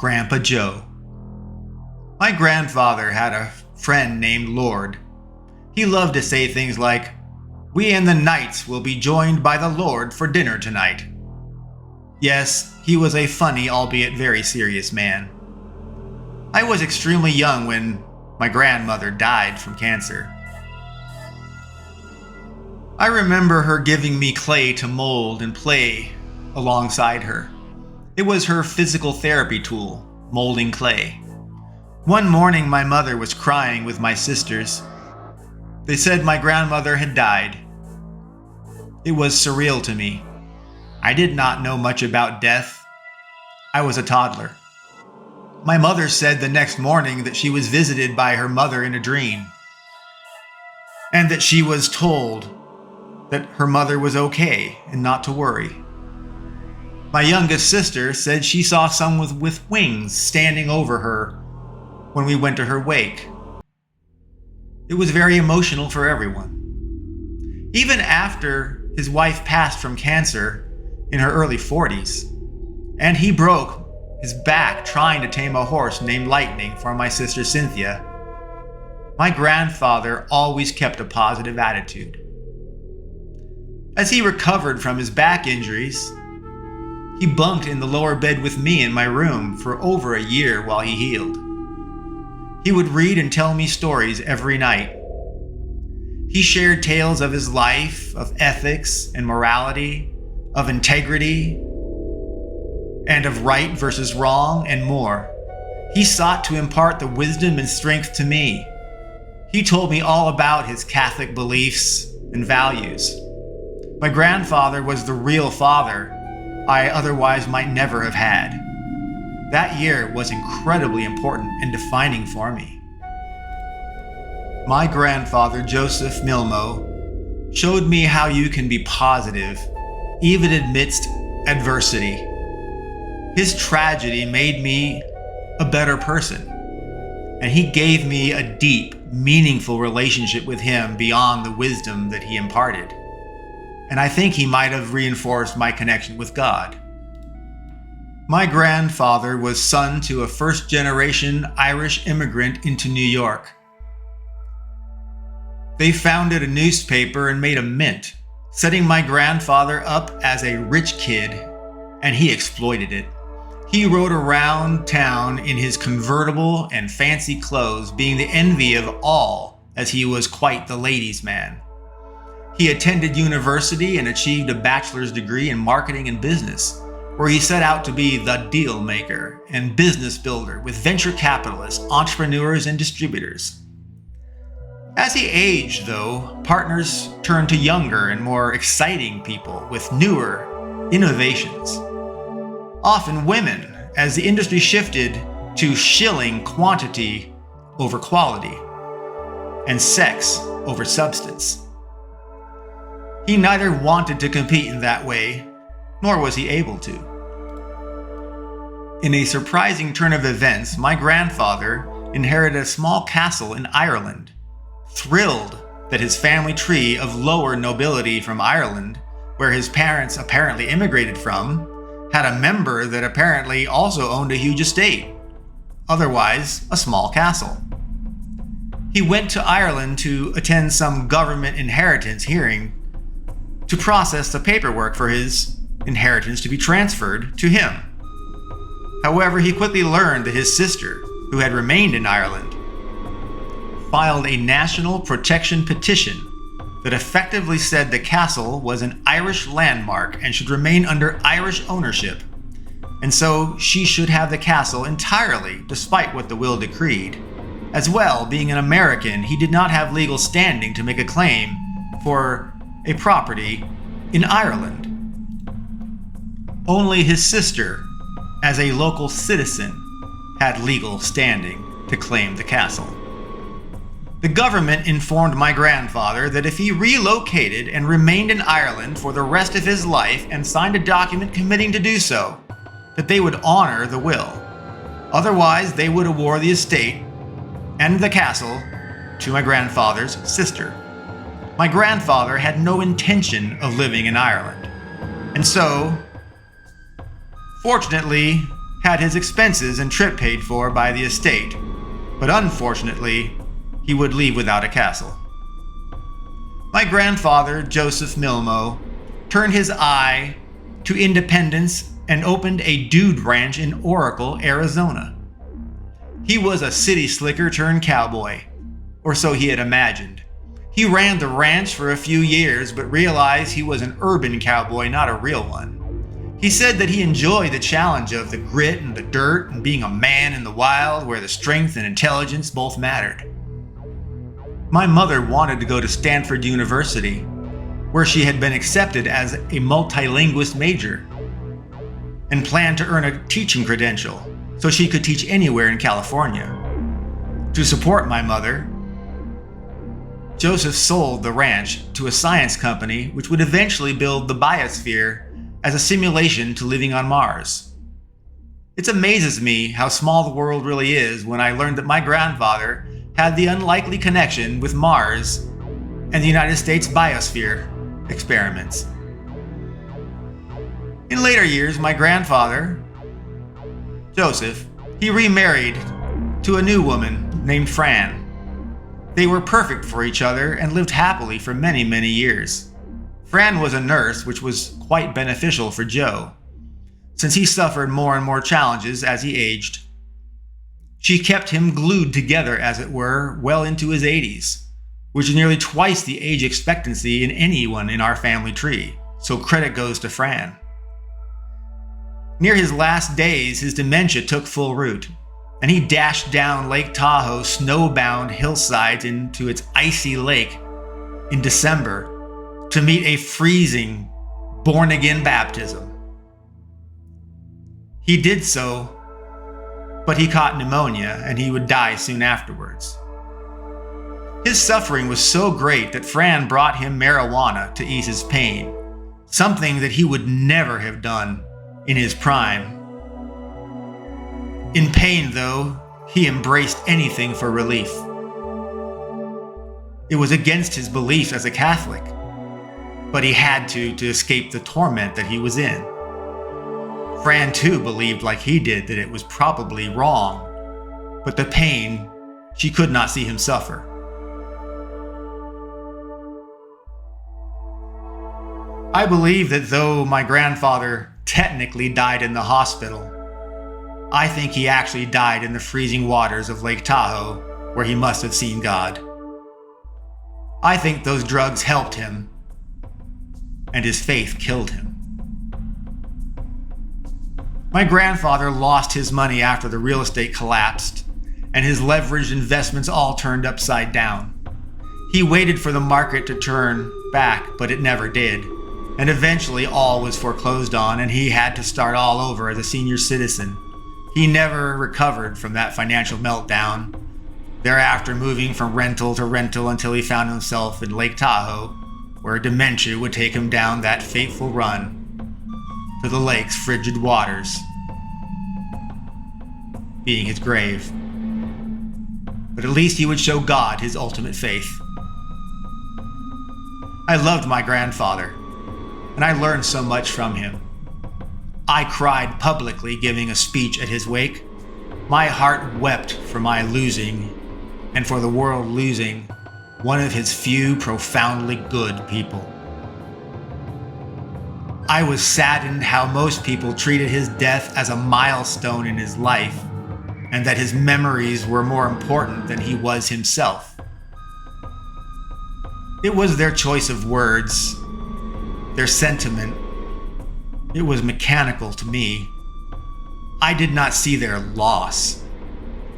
Grampa Joe. My grandfather had a friend named Lord. He loved to say things like, "We and the knights will be joined by the Lord for dinner tonight." Yes, he was a funny, albeit very serious man. I was extremely young when my grandmother died from cancer. I remember her giving me clay to mold and play alongside her. It was her physical therapy tool, molding clay. One morning, my mother was crying with my sisters. They said my grandmother had died. It was surreal to me. I did not know much about death. I was a toddler. My mother said the next morning that she was visited by her mother in a dream, and that she was told that her mother was okay and not to worry. My youngest sister said she saw someone with wings standing over her when we went to her wake. It was very emotional for everyone. Even after his wife passed from cancer in her early 40s, and he broke his back trying to tame a horse named Lightning for my sister Cynthia, my grandfather always kept a positive attitude. As he recovered from his back injuries, he bunked in the lower bed with me in my room for over a year while he healed. He would read and tell me stories every night. He shared tales of his life, of ethics and morality, of integrity, and of right versus wrong, and more. He sought to impart the wisdom and strength to me. He told me all about his Catholic beliefs and values. My grandfather was the real father I otherwise might never have had. That year was incredibly important and defining for me. My grandfather, Joseph Milmo, showed me how you can be positive, even amidst adversity. His tragedy made me a better person, and he gave me a deep, meaningful relationship with him beyond the wisdom that he imparted. And I think he might have reinforced my connection with God. My grandfather was son to a first-generation Irish immigrant into New York. They founded a newspaper and made a mint, setting my grandfather up as a rich kid, and he exploited it. He rode around town in his convertible and fancy clothes, being the envy of all, as he was quite the ladies' man. He attended university and achieved a bachelor's degree in marketing and business, where he set out to be the deal maker and business builder with venture capitalists, entrepreneurs, and distributors. As he aged, though, partners turned to younger and more exciting people with newer innovations. Often women, as the industry shifted to shilling quantity over quality and sex over substance. He neither wanted to compete in that way, nor was he able to. In a surprising turn of events, my grandfather inherited a small castle in Ireland, thrilled that his family tree of lower nobility from Ireland, where his parents apparently immigrated from, had a member that apparently also owned a huge estate, otherwise a small castle. He went to Ireland to attend some government inheritance hearing to process the paperwork for his inheritance to be transferred to him. However, he quickly learned that his sister, who had remained in Ireland, filed a national protection petition that effectively said the castle was an Irish landmark and should remain under Irish ownership, and so she should have the castle entirely, despite what the will decreed. As well, being an American, he did not have legal standing to make a claim for a property in Ireland. Only his sister, as a local citizen, had legal standing to claim the castle. The government informed my grandfather that if he relocated and remained in Ireland for the rest of his life and signed a document committing to do so, that they would honor the will. Otherwise, they would award the estate and the castle to my grandfather's sister. My grandfather had no intention of living in Ireland, and so, fortunately, had his expenses and trip paid for by the estate, but unfortunately, he would leave without a castle. My grandfather, Joseph Milmo, turned his eye to independence and opened a dude ranch in Oracle, Arizona. He was a city slicker turned cowboy, or so he had imagined. He ran the ranch for a few years, but realized he was an urban cowboy, not a real one. He said that he enjoyed the challenge of the grit and the dirt and being a man in the wild where the strength and intelligence both mattered. My mother wanted to go to Stanford University, where she had been accepted as a multilingualist major, and planned to earn a teaching credential so she could teach anywhere in California. To support my mother, Joseph sold the ranch to a science company which would eventually build the biosphere as a simulation to living on Mars. It amazes me how small the world really is when I learned that my grandfather had the unlikely connection with Mars and the United States biosphere experiments. In later years, my grandfather, Joseph, he remarried to a new woman named Fran. They were perfect for each other and lived happily for many, many years. Fran was a nurse, which was quite beneficial for Joe, since he suffered more and more challenges as he aged. She kept him glued together, as it were, well into his 80s, which is nearly twice the age expectancy in anyone in our family tree, so credit goes to Fran. Near his last days, his dementia took full root, and he dashed down Lake Tahoe's snowbound hillsides into its icy lake in December to meet a freezing, born-again baptism. He did so, but he caught pneumonia and he would die soon afterwards. His suffering was so great that Fran brought him marijuana to ease his pain, something that he would never have done in his prime. In pain, though, he embraced anything for relief. It was against his beliefs as a Catholic, but he had to escape the torment that he was in. Fran, too, believed like he did that it was probably wrong, but the pain, she could not see him suffer. I believe that though my grandfather technically died in the hospital, I think he actually died in the freezing waters of Lake Tahoe, where he must have seen God. I think those drugs helped him, and his faith killed him. My grandfather lost his money after the real estate collapsed, and his leveraged investments all turned upside down. He waited for the market to turn back, but it never did, and eventually all was foreclosed on, and he had to start all over as a senior citizen. He never recovered from that financial meltdown, thereafter moving from rental to rental until he found himself in Lake Tahoe, where dementia would take him down that fateful run to the lake's frigid waters, being his grave. But at least he would show God his ultimate faith. I loved my grandfather, and I learned so much from him. I cried publicly giving a speech at his wake. My heart wept for my losing, and for the world losing one of his few profoundly good people. I was saddened how most people treated his death as a milestone in his life, and that his memories were more important than he was himself. It was their choice of words, their sentiment. It was mechanical to me. I did not see their loss.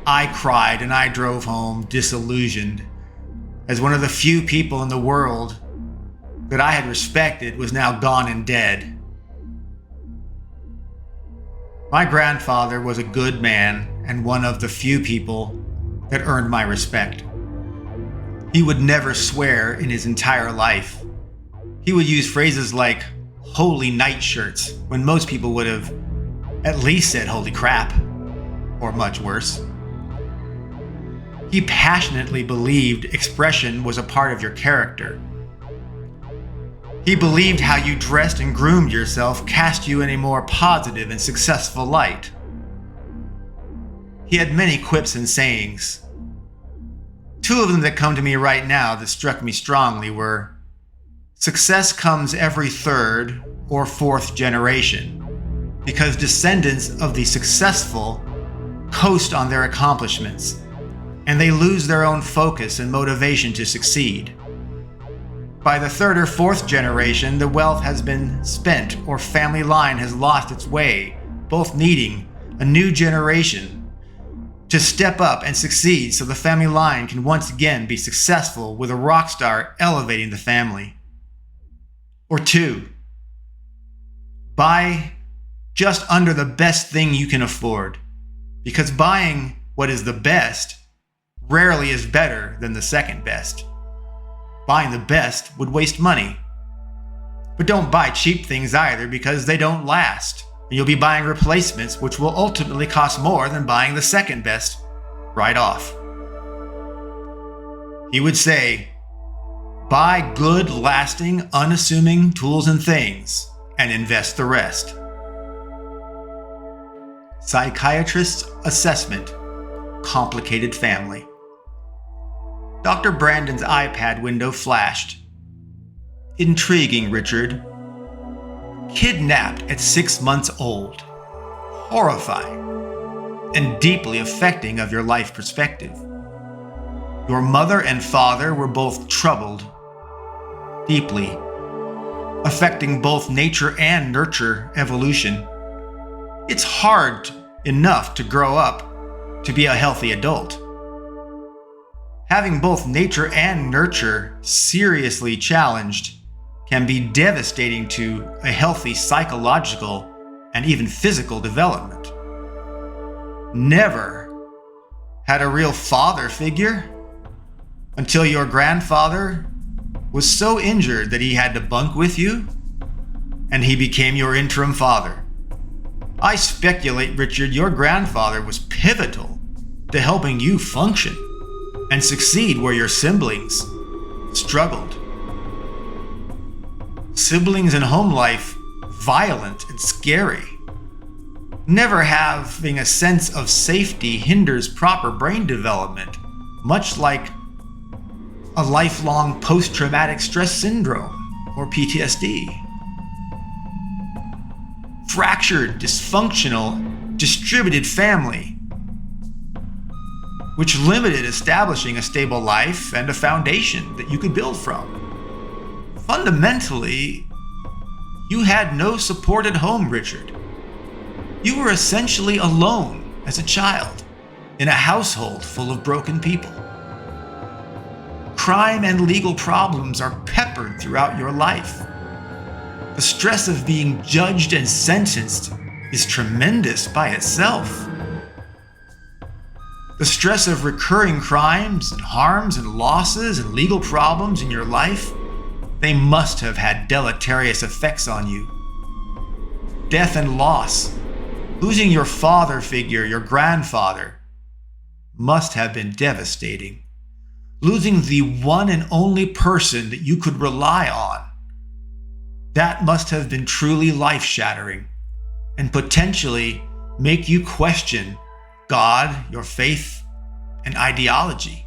I cried and I drove home disillusioned, as one of the few people in the world that I had respected was now gone and dead. My grandfather was a good man and one of the few people that earned my respect. He would never swear in his entire life. He would use phrases like holy nightshirts when most people would have at least said holy crap, or much worse. He passionately believed expression was a part of your character. He believed how you dressed and groomed yourself cast you in a more positive and successful light. He had many quips and sayings. Two of them that come to me right now that struck me strongly were, success comes every third or fourth generation, because descendants of the successful coast on their accomplishments, and they lose their own focus and motivation to succeed. By the third or fourth generation, the wealth has been spent or family line has lost its way, both needing a new generation to step up and succeed so the family line can once again be successful with a rock star elevating the family. Or two, buy just under the best thing you can afford, because buying what is the best rarely is better than the second best. Buying the best would waste money. But don't buy cheap things either, because they don't last. And you'll be buying replacements which will ultimately cost more than buying the second best right off. He would say, buy good, lasting, unassuming tools and things, and invest the rest. Psychiatrist's assessment, complicated family. Dr. Brandon's iPad window flashed. Intriguing, Richard. Kidnapped at 6 months old. Horrifying. And deeply affecting of your life perspective. Your mother and father were both troubled. Deeply. Affecting both nature and nurture evolution. It's hard enough to grow up to be a healthy adult. Having both nature and nurture seriously challenged can be devastating to a healthy psychological and even physical development. Never had a real father figure until your grandfather was so injured that he had to bunk with you, and he became your interim father. I speculate, Richard, your grandfather was pivotal to helping you function and succeed where your siblings struggled. Siblings in home life, violent and scary. Never having a sense of safety hinders proper brain development, much like a lifelong post-traumatic stress syndrome or PTSD. Fractured, dysfunctional, distributed family, which limited establishing a stable life and a foundation that you could build from. Fundamentally, you had no supported home, Richard. You were essentially alone as a child in a household full of broken people. Crime and legal problems are peppered throughout your life. The stress of being judged and sentenced is tremendous by itself. The stress of recurring crimes and harms and losses and legal problems in your life, they must have had deleterious effects on you. Death and loss, losing your father figure, your grandfather, must have been devastating. Losing the one and only person that you could rely on, that must have been truly life-shattering and potentially make you question God, your faith, and ideology.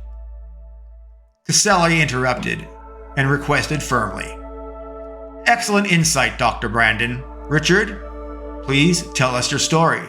Caselli interrupted and requested firmly, "Excellent insight, Dr. Brandon. Richard, please tell us your story."